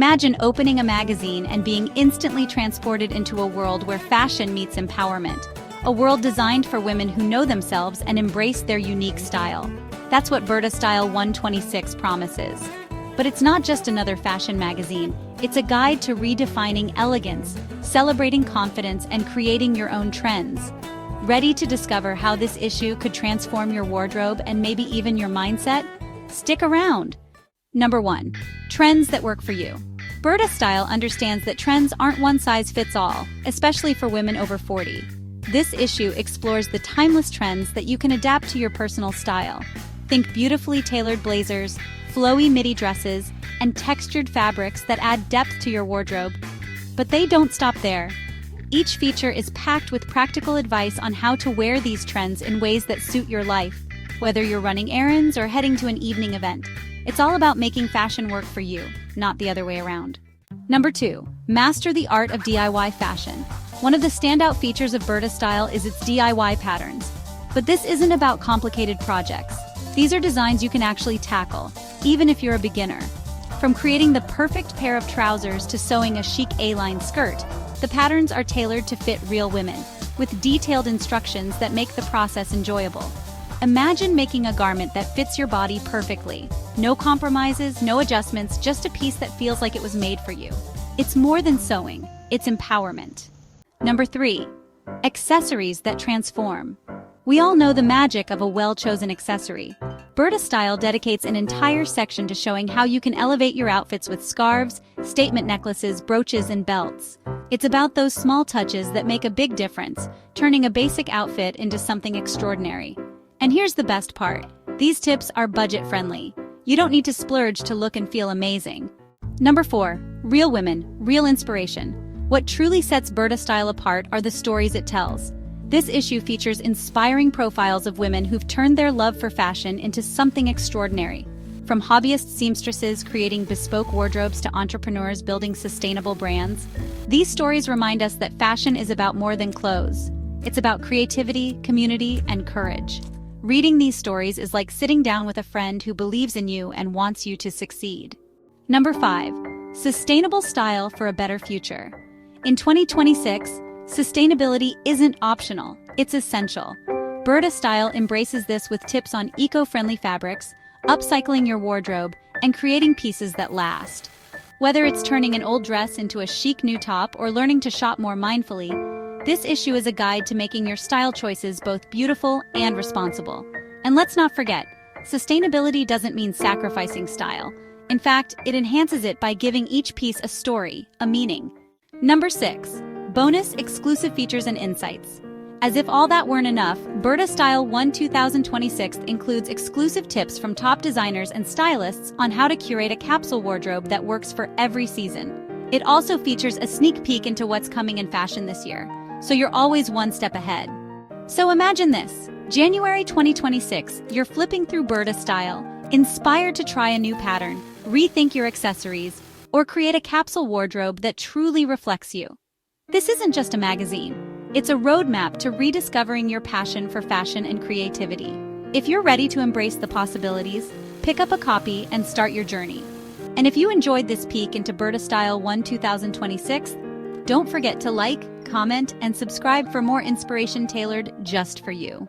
Imagine opening a magazine and being instantly transported into a world where fashion meets empowerment. A world designed for women who know themselves and embrace their unique style. That's what Burda Style 126 promises. But it's not just another fashion magazine, it's a guide to redefining elegance, celebrating confidence, and creating your own trends. Ready to discover how this issue could transform your wardrobe and maybe even your mindset? Stick around! Number 1. Trends that work for you. Burda Style understands that trends aren't one size fits all, especially for women over 40. This issue explores the timeless trends that you can adapt to your personal style. Think beautifully tailored blazers, flowy midi dresses, and textured fabrics that add depth to your wardrobe. But they don't stop there. Each feature is packed with practical advice on how to wear these trends in ways that suit your life, whether you're running errands or heading to an evening event. It's all about making fashion work for you, not the other way around. Number 2. Master the art of DIY fashion. One of the standout features of Burda Style is its DIY patterns. But this isn't about complicated projects. These are designs you can actually tackle, even if you're a beginner. From creating the perfect pair of trousers to sewing a chic A-line skirt, the patterns are tailored to fit real women, with detailed instructions that make the process enjoyable. Imagine making a garment that fits your body perfectly. No compromises, no adjustments, just a piece that feels like it was made for you. It's more than sewing, it's empowerment. Number 3. Accessories that transform. We all know the magic of a well-chosen accessory. Burda Style dedicates an entire section to showing how you can elevate your outfits with scarves, statement necklaces, brooches, and belts. It's about those small touches that make a big difference, turning a basic outfit into something extraordinary. And here's the best part. These tips are budget-friendly. You don't need to splurge to look and feel amazing. Number 4. Real women, real inspiration. What truly sets Burda Style apart are the stories it tells. This issue features inspiring profiles of women who've turned their love for fashion into something extraordinary. From hobbyist seamstresses creating bespoke wardrobes to entrepreneurs building sustainable brands, these stories remind us that fashion is about more than clothes. It's about creativity, community, and courage. Reading these stories is like sitting down with a friend who believes in you and wants you to succeed. Number 5. Sustainable style for a better future. In 2026, sustainability isn't optional, it's essential. Burda Style embraces this with tips on eco-friendly fabrics, upcycling your wardrobe, and creating pieces that last. Whether it's turning an old dress into a chic new top or learning to shop more mindfully, this issue is a guide to making your style choices both beautiful and responsible. And let's not forget, sustainability doesn't mean sacrificing style. In fact, it enhances it by giving each piece a story, a meaning. Number 6. Bonus exclusive features and insights. As if all that weren't enough, Burda Style 2026 includes exclusive tips from top designers and stylists on how to curate a capsule wardrobe that works for every season. It also features a sneak peek into what's coming in fashion this year, so you're always one step ahead. So imagine this, January 2026, you're flipping through Burda Style, inspired to try a new pattern, rethink your accessories, or create a capsule wardrobe that truly reflects you. This isn't just a magazine. It's a roadmap to rediscovering your passion for fashion and creativity. If you're ready to embrace the possibilities, pick up a copy and start your journey. And if you enjoyed this peek into Burda Style 2026, don't forget to like, comment, and subscribe for more inspiration tailored just for you.